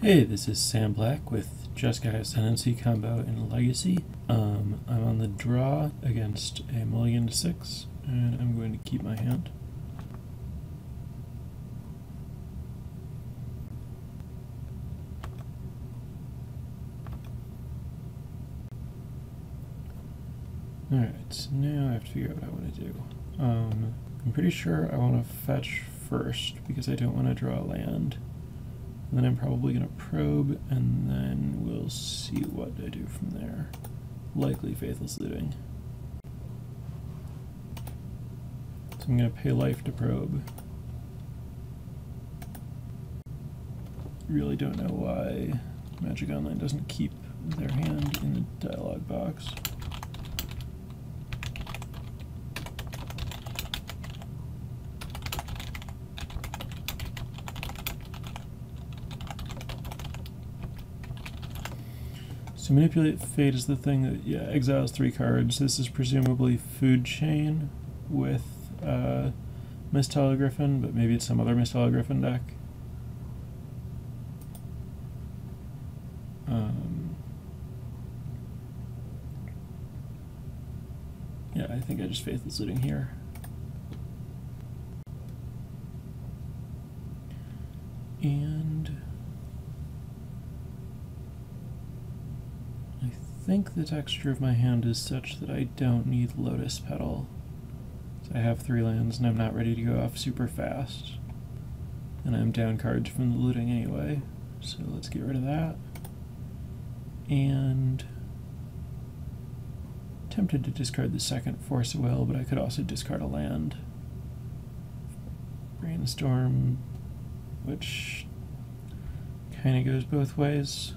Hey, this is Sam Black with Just Got Ascendancy combo in Legacy. I'm on the draw against a mulligan to 6, and I'm going to keep my hand. Alright, so now I have to figure out what I want to do. I'm pretty sure I want to fetch first because I don't want to draw a land. And then I'm probably going to probe, and then we'll see what I do from there. Likely Faithless Looting. So I'm going to pay life to probe. Really don't know why Magic Online doesn't keep their hand in the dialog box. So Manipulate Fate is the thing that, yeah, exiles 3 cards. This is presumably Food Chain with Mist Hologriffin, but maybe it's some other Mist Hologriffin deck. Yeah, I think I just Faithless Looting here. And I think the texture of my hand is such that I don't need Lotus Petal. So I have 3 lands and I'm not ready to go off super fast. And I'm down cards from the looting anyway, so let's get rid of that. And tempted to discard the second Force of Will, but I could also discard a land. Brainstorm, which kind of goes both ways.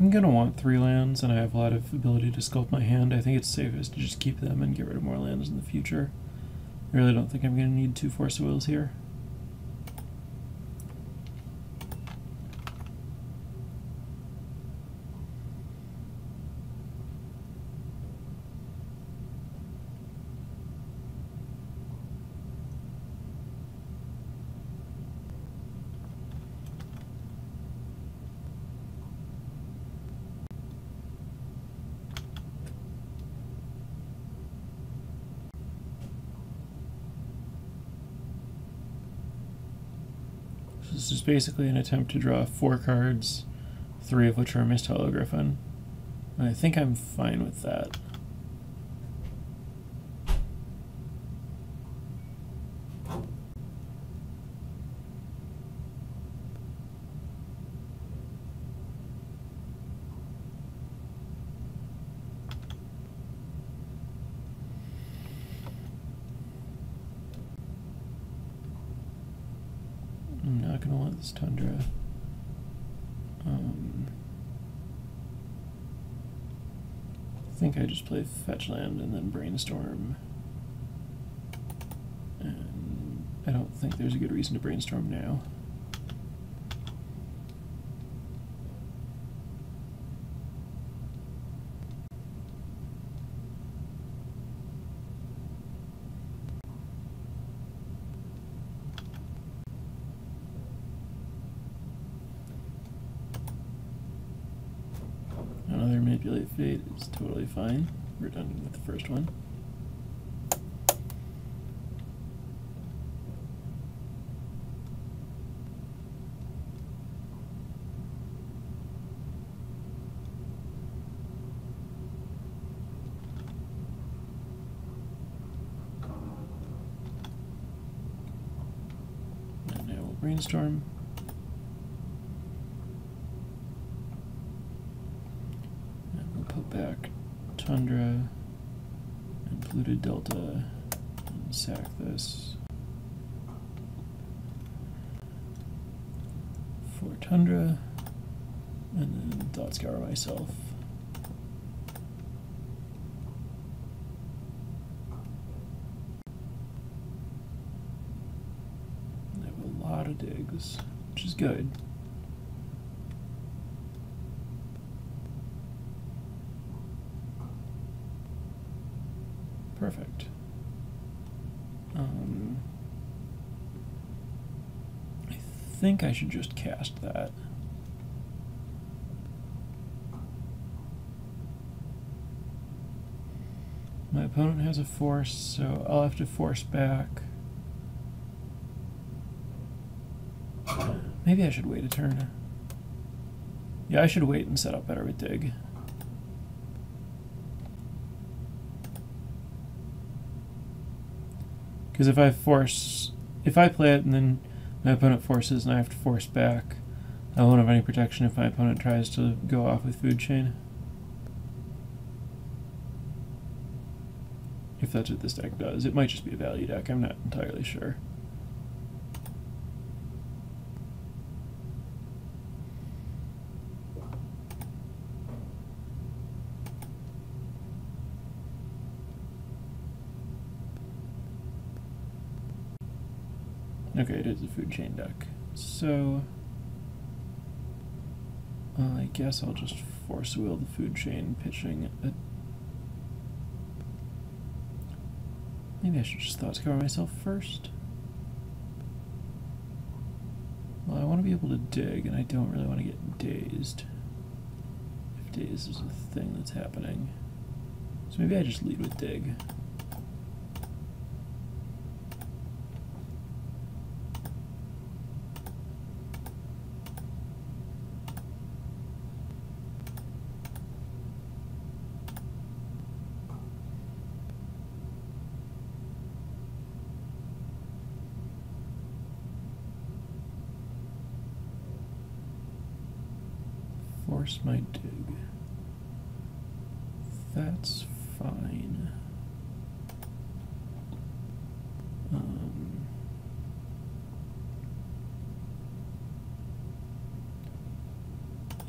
I'm going to want 3 lands, and I have a lot of ability to sculpt my hand. I think it's safest to just keep them and get rid of more lands in the future. I really don't think I'm going to need 2 Force of Wills here. This is basically an attempt to draw 4 cards, 3 of which are Mist Hologriffin. I think I'm fine with that. I'm not going to want this Tundra. I think I just play Fetch Land and then Brainstorm. And I don't think there's a good reason to Brainstorm now. Another Manipulate Fate is totally fine. We're done with the first one. And now we'll Brainstorm. Put back Tundra and Polluted Delta and sack this for Tundra, and then Thought Scour myself. I have a lot of digs, which is good. Perfect. think I should just cast that. My opponent has a force, so I'll have to force back. Maybe I should wait a turn. Yeah, I should wait and set up better with dig. Because if I play it and then my opponent forces and I have to force back, I won't have any protection if my opponent tries to go off with food chain. If that's what this deck does. It might just be a value deck, I'm not entirely sure. Okay, it is a food chain deck. So I guess I'll just force wheel the food chain, pitching a... Maybe I should just thought scour myself first. Well, I want to be able to dig, and I don't really want to get dazed. If dazed is a thing that's happening. So maybe I just lead with dig. Force my dig. That's fine.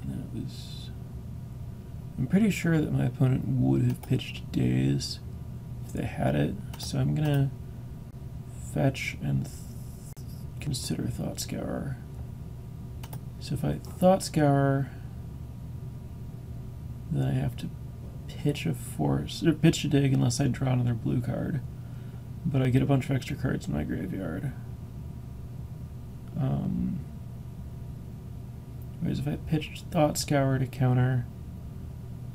That was... I'm pretty sure that my opponent would have pitched daze if they had it, so I'm gonna fetch and consider Thought Scour. So if I Thought Scour, then I have to pitch a force, or pitch a dig unless I draw another blue card. But I get a bunch of extra cards in my graveyard. Whereas if I pitch Thought Scour to counter,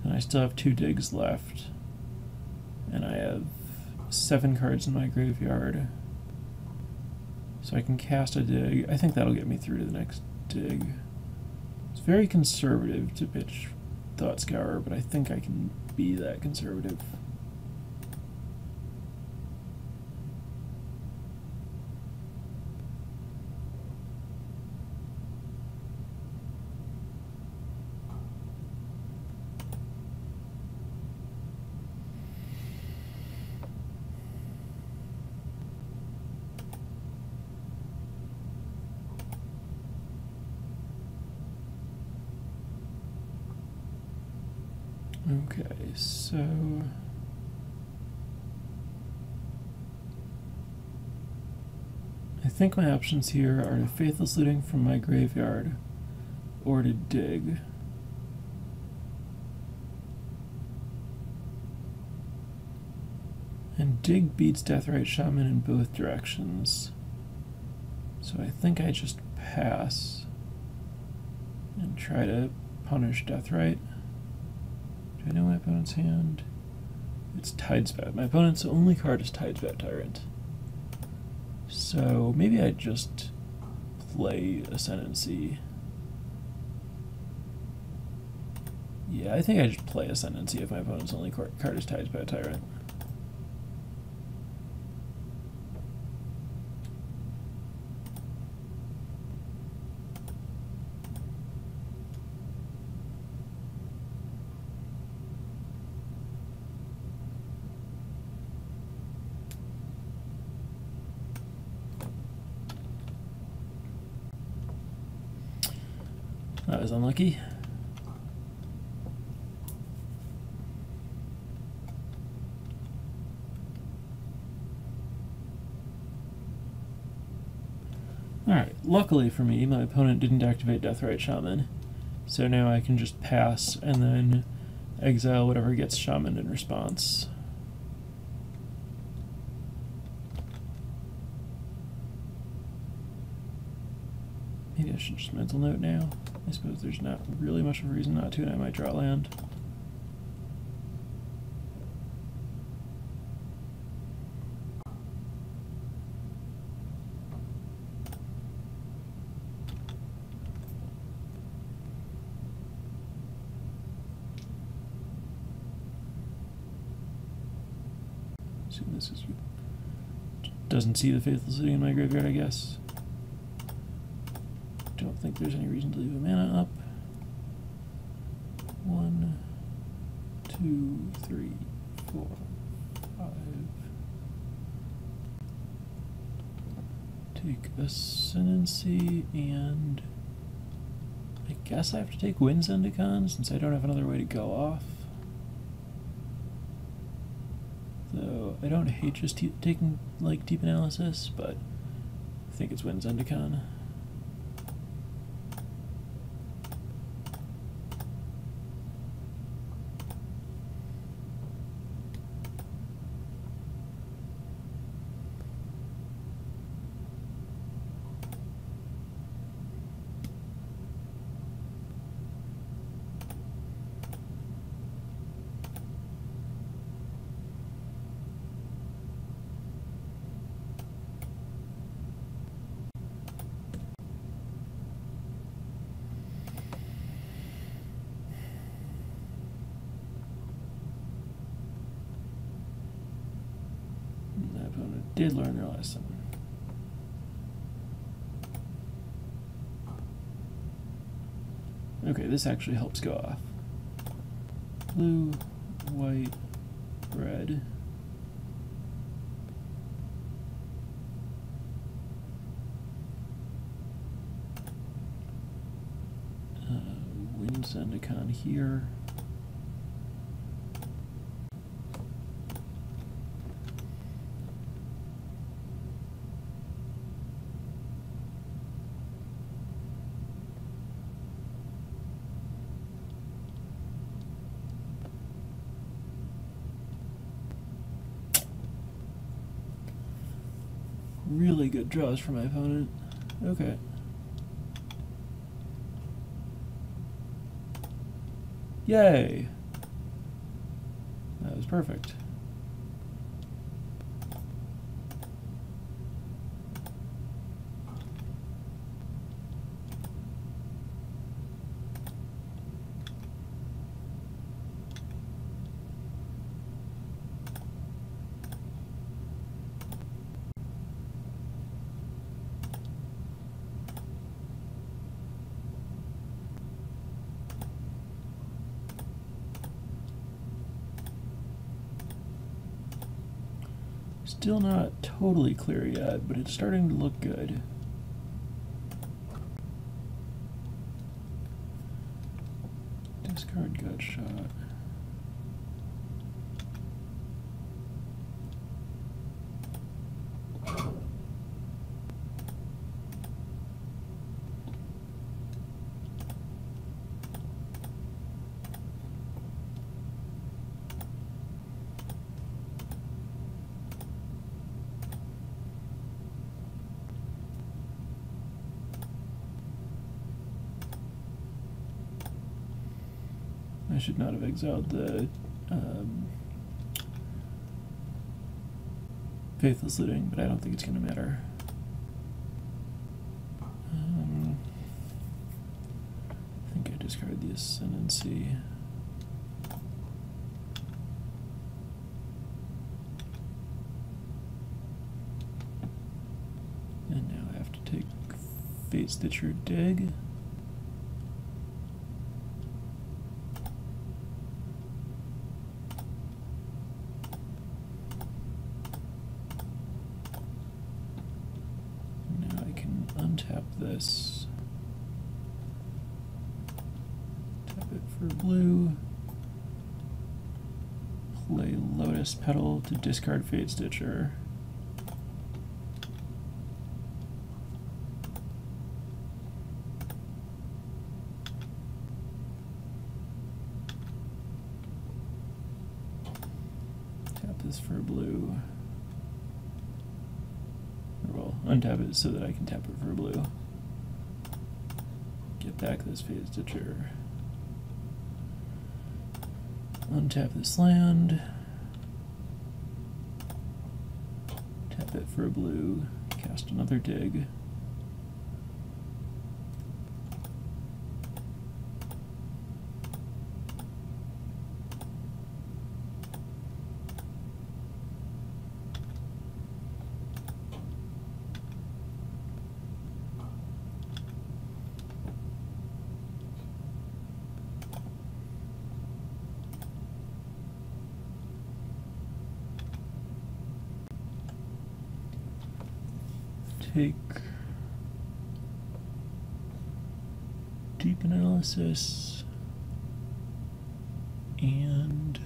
then I still have 2 digs left. And I have 7 cards in my graveyard. So I can cast a dig. I think that'll get me through to the next dig. It's very conservative to pitch Thought Scour, but I think I can be that conservative. Okay, so I think my options here are to Faithless Looting from my graveyard or to dig. And dig beats Deathrite Shaman in both directions. So I think I just pass and try to punish Deathrite. Do I know my opponent's hand? It's Tidespout. My opponent's only card is Tidespout Tyrant. So maybe I just play Ascendancy. Yeah, I think I just play Ascendancy if my opponent's only card is Tidespout Tyrant. That was unlucky. Alright, luckily for me, my opponent didn't activate Deathrite Shaman, so now I can just pass and then exile whatever gets Shaman in response. Maybe I should just mental note now. I suppose there's not really much of a reason not to, and I might draw land. So this is doesn't see the Faithful City in my graveyard, I guess. Don't think there's any reason to leave a mana up. 1, 2, 3, 4, 5. Take Ascendancy, and I guess I have to take Winds Endicon since I don't have another way to go off. Though I don't hate just taking like Deep Analysis, but I think it's Winds Endicon. Did learn their lesson. Okay, this actually helps go off. Blue, white, red. Winds Endicon here. Really good draws for my opponent. Okay. Yay! That was perfect. Still not totally clear yet, but it's starting to look good. Discard Gut Shot. I should not have exiled the Faithless Looting, but I don't think it's going to matter. I think I discard the Ascendancy. And now I have to take Fate Stitcher Dig. Untap this. Tap it for blue. Play Lotus Petal to discard Fate Stitcher. Tap this for blue. Or well, untap it so that I can tap it for blue. Get back this phase ditcher. Untap this land. Tap it for a blue. Cast another dig. Take deep analysis and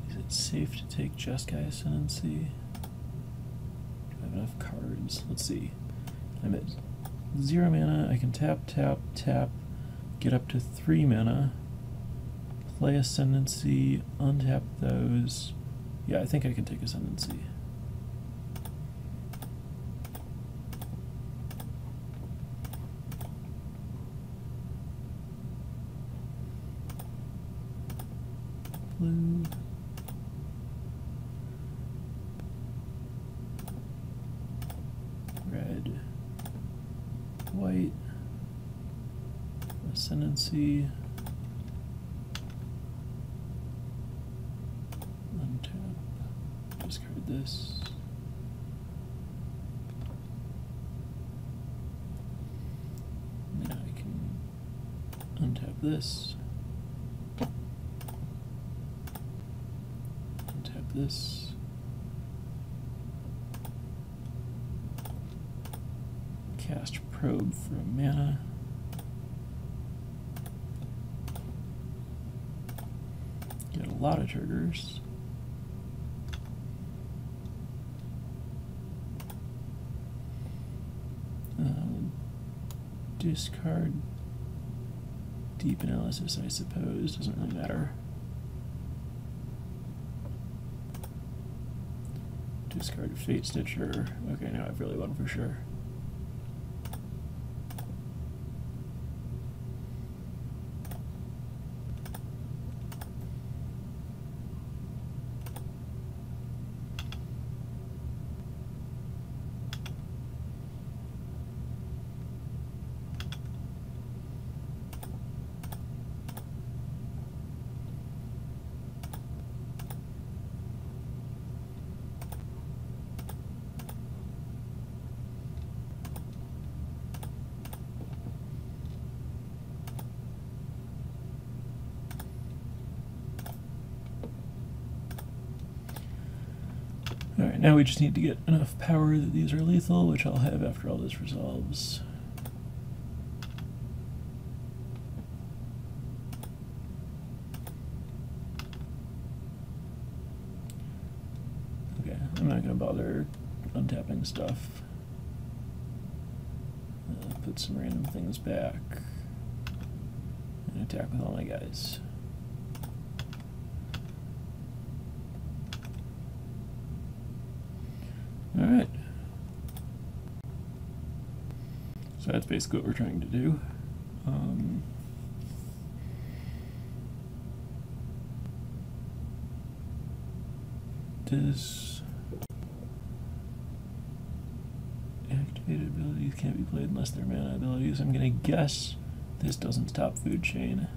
is it safe to take Jeskai Ascendancy? Do I have enough cards? Let's see. I'm at 0 mana. I can tap, tap, tap, get up to 3 mana, play Ascendancy, untap those. Yeah, I think I can take Ascendancy. Blue. Red. White. Ascendancy. Untap. Discard this. Now I can untap this. This. Cast Probe for a mana. Get a lot of triggers. Discard Deep Analysis, I suppose. Doesn't really matter. Discard Fate Stitcher. Okay, now I've really won for sure. Alright, now we just need to get enough power that these are lethal, which I'll have after all this resolves. Okay, I'm not going to bother untapping stuff. Put some random things back. And attack with all my guys. Alright. So that's basically what we're trying to do. Does activated abilities can't be played unless they're mana abilities? I'm gonna guess this doesn't stop food chain.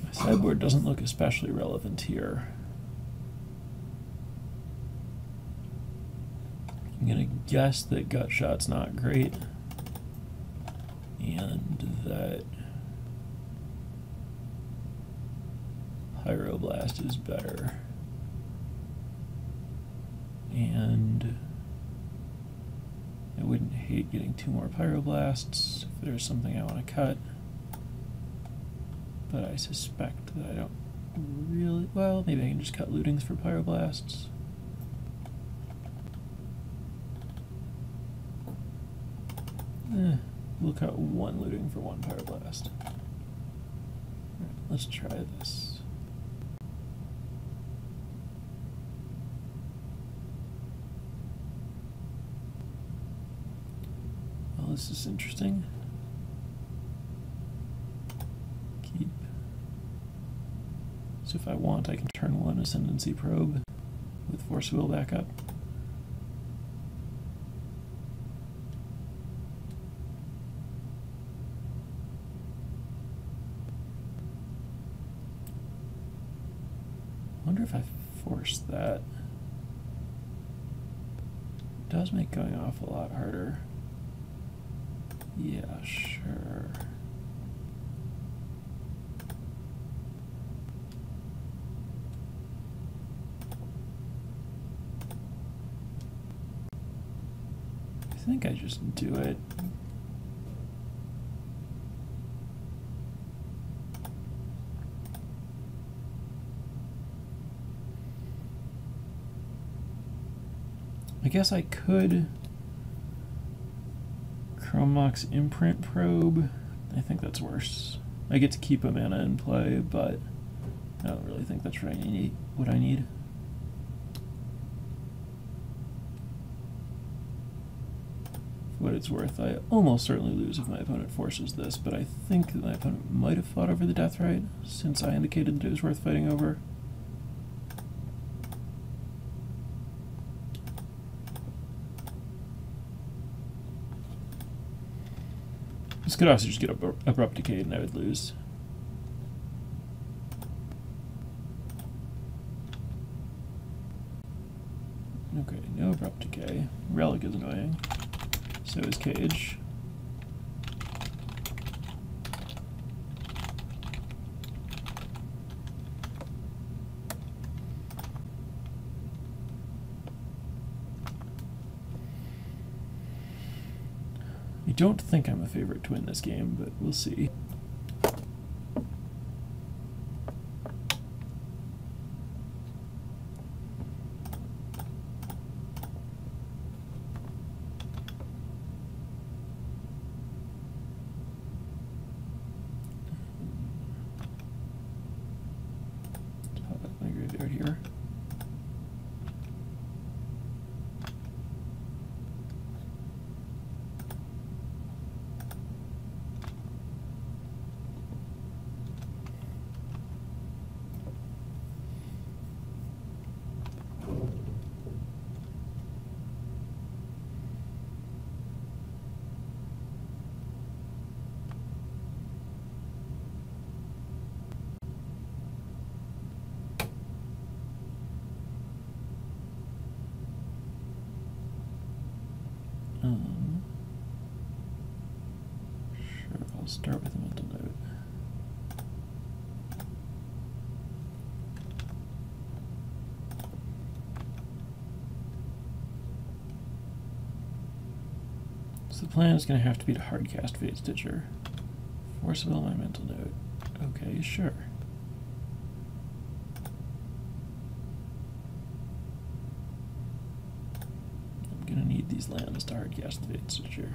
My sideboard doesn't look especially relevant here. I'm gonna guess that Gutshot's not great, and that Pyroblast is better. And I wouldn't hate getting 2 more Pyroblasts if there's something I want to cut. But I suspect that I don't really... Well, maybe I can just cut lootings for Pyroblasts. We'll cut 1 looting for 1 Pyroblast. Alright, let's try this. this is interesting. Keep. So if I want, I can turn one Ascendancy Probe with Force Will backup. I wonder if I force that. It does make going off a lot harder. Yeah, sure. I think I just do it. I guess I could Chrome Mox Imprint Probe. I think that's worse. I get to keep a mana in play, but I don't really think that's what I need. For what it's worth, I almost certainly lose if my opponent forces this, but I think that my opponent might have fought over the Deathrite, since I indicated that it was worth fighting over. This could also just get Abrupt Decay and I would lose. Okay, no Abrupt Decay. Relic is annoying. So is Cage. I don't think I'm a favorite to win this game, but we'll see. Let's pop up my graveyard here. Sure, I'll start with a mental note. So the plan is going to have to be to hardcast Fate Stitcher. Force Will my mental note. Okay, sure. I'm going to need these lands to hardcast the Fate Stitcher.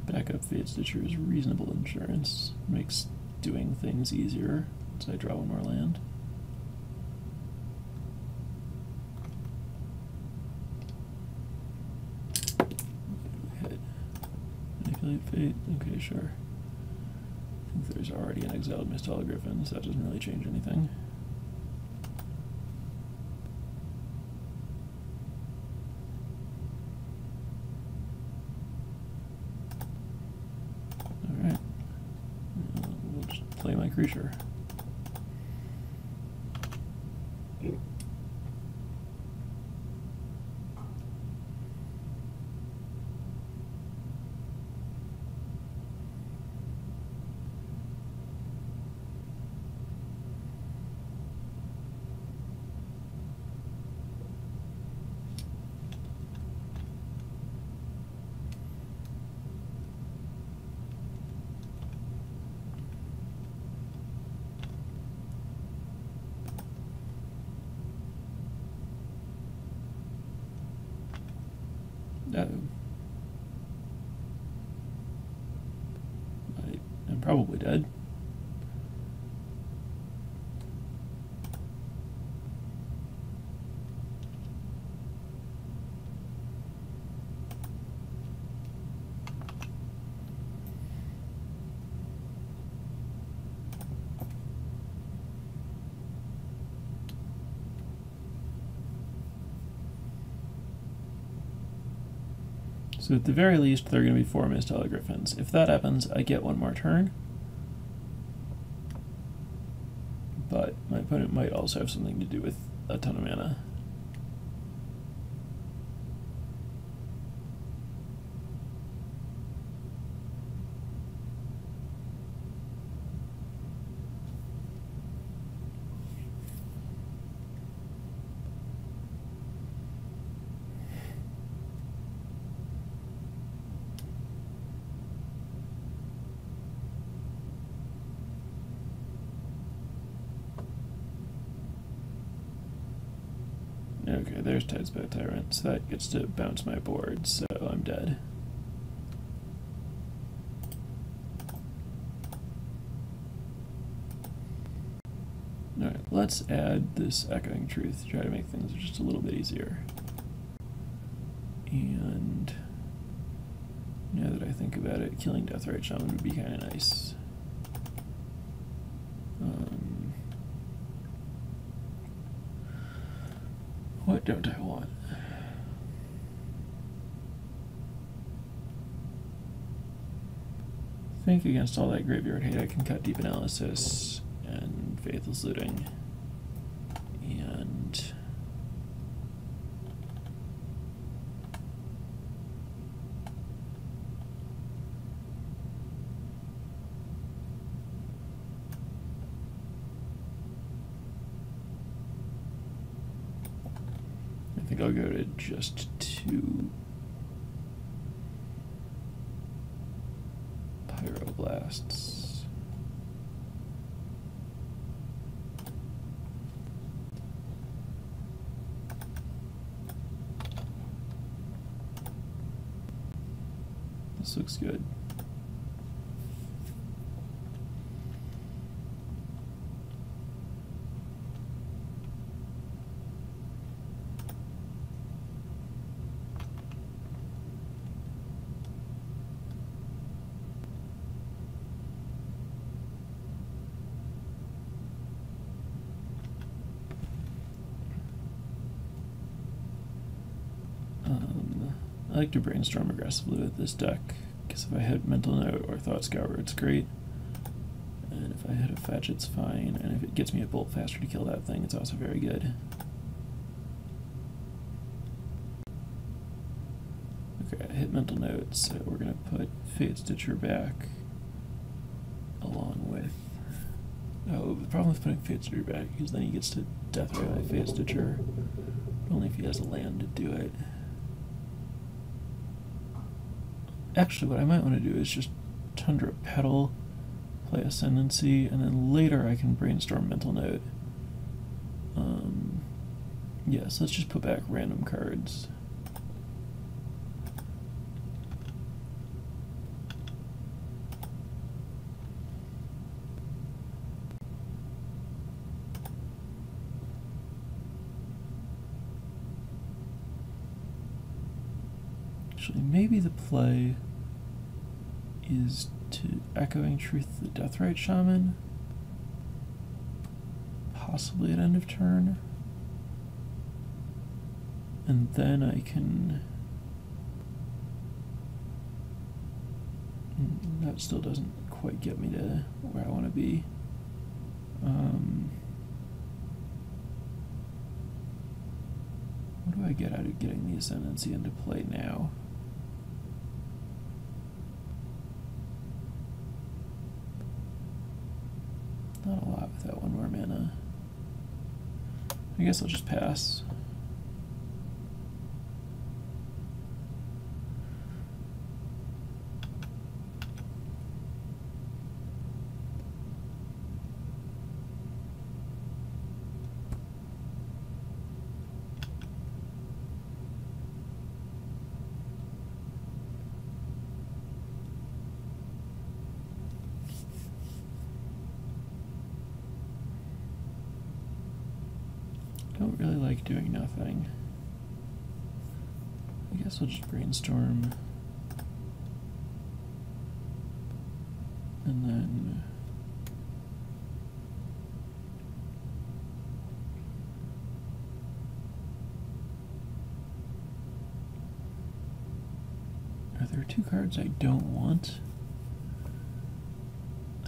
Backup Fate Stitcher is reasonable insurance. Makes doing things easier once I draw one more land. Hit. Manipulate Fate. Okay, sure. I think there's already an exiled Mistala Griffin, so that doesn't really change anything. We'll just play my creature. I'm probably dead. So at the very least, there are going to be 4 missed Griffins. If that happens, I get 1 more turn. But my opponent might also have something to do with a ton of mana. Okay, there's Tidespout Tyrant, so that gets to bounce my board, so I'm dead. Alright, let's add this Echoing Truth to try to make things just a little bit easier. And now that I think about it, killing Deathrite Shaman would be kind of nice. What don't I want? I think against all that graveyard hate I can cut Deep Analysis and Faithless Looting. And I think I'll go to just 2 Pyroblasts. This looks good. I like to brainstorm aggressively with this deck, because if I hit Mental Note or Thought Scour, it's great. And if I hit a fetch, it's fine. And if it gets me a bolt faster to kill that thing, it's also very good. Okay, I hit Mental Note, so we're going to put Fate Stitcher back along with... Oh, the problem with putting Fate Stitcher back is then he gets to Death Ray my Fate Stitcher, but only if he has a land to do it. Actually, what I might want to do is just Tundra Petal, play Ascendancy, and then later I can brainstorm Mental Note. Yeah, so let's just put back random cards. Actually, maybe the play is to Echoing Truth the Deathrite Shaman, possibly at end of turn, and then I can... That still doesn't quite get me to where I want to be. What do I get out of getting the Ascendancy into play now? Not a lot without 1 more mana. I guess I'll just pass. really like doing nothing. I guess I'll just brainstorm. And then are there two cards I don't want?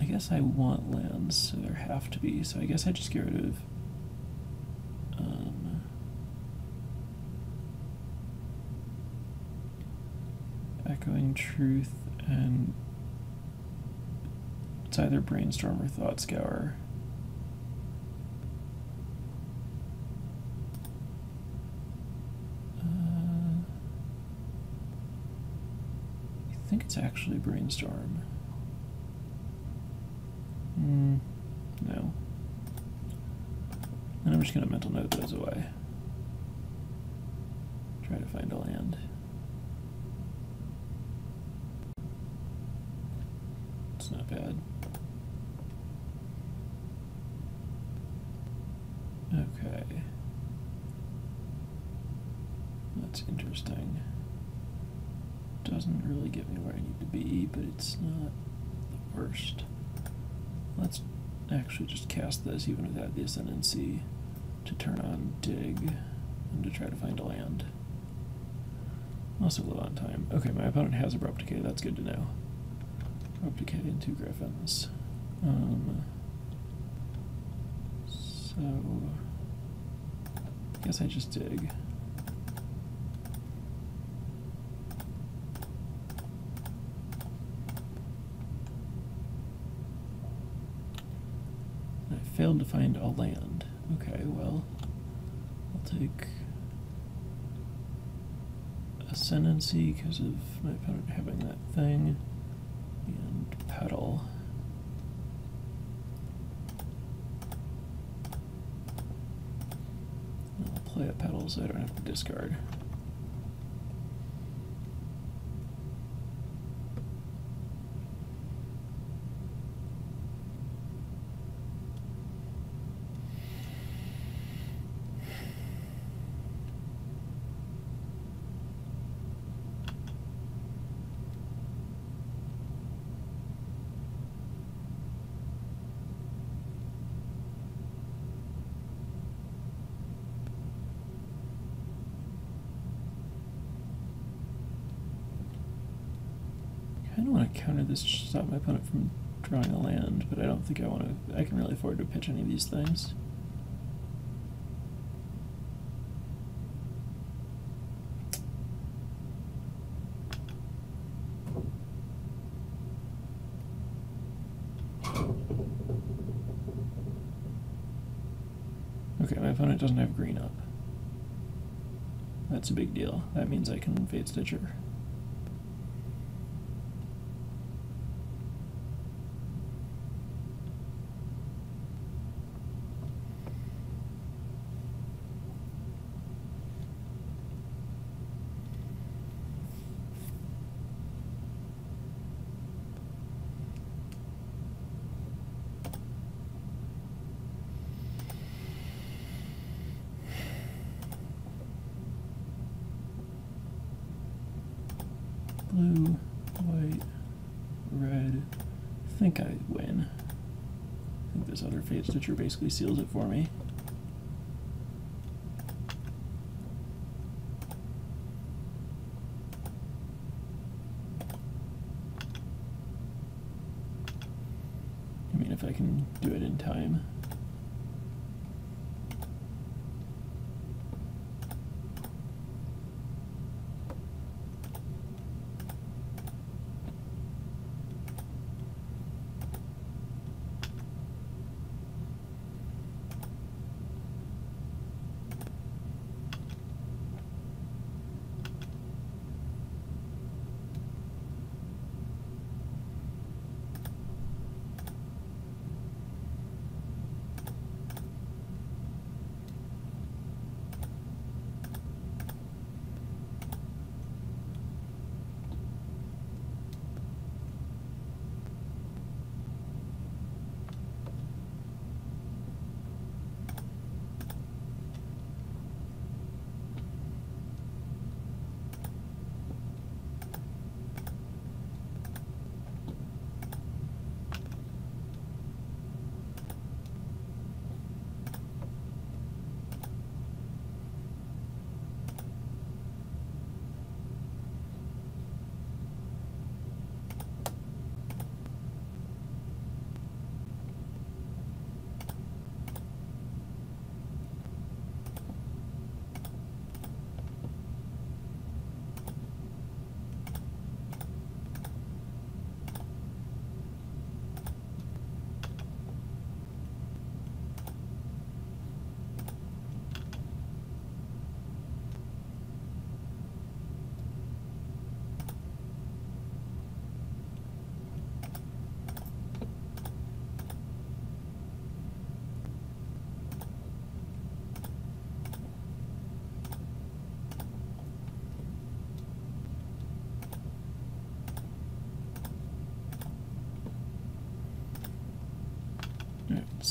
I guess I want lands, so there have to be. So I guess I just get rid of Echoing Truth, and it's either Brainstorm or Thought Scour. I think it's actually Brainstorm. No. And I'm just going to mental note those away. Try to find a land. It's not bad. Okay. That's interesting. Doesn't really get me where I need to be, but it's not the worst. Let's actually just cast this even without the Ascendancy to turn on Dig and to try to find a land. Also live on time. Okay, my opponent has Abrupt Decay, that's good to know. Abrupt Decay and 2 Griffins. So I guess I just Dig. I failed to find a land. Okay, well, I'll take Ascendancy because of my opponent having that thing, and Petal. I'll play a Petal so I don't have to discard. I kind of want to counter this to stop my opponent from drawing a land, but I don't think I want to. I can really afford to pitch any of these things. Okay, my opponent doesn't have green up. That's a big deal. That means I can Fate Stitcher. Blue, white, red. I think I win. I think this other Fate Stitcher basically seals it for me. I mean, if I can do it in time.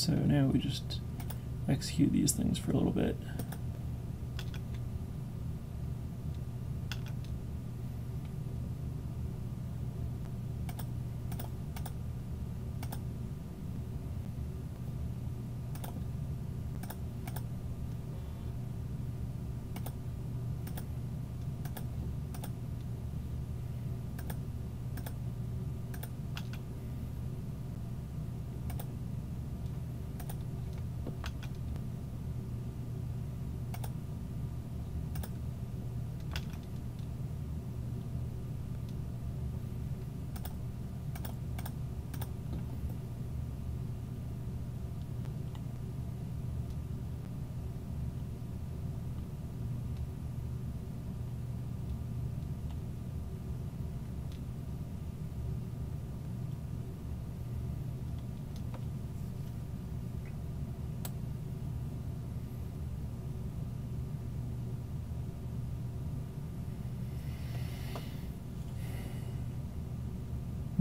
so now we just execute these things for a little bit.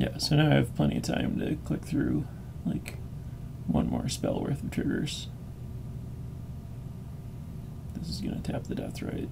Yeah, so now I have plenty of time to click through like one more spell worth of triggers. This is going to tap the death right.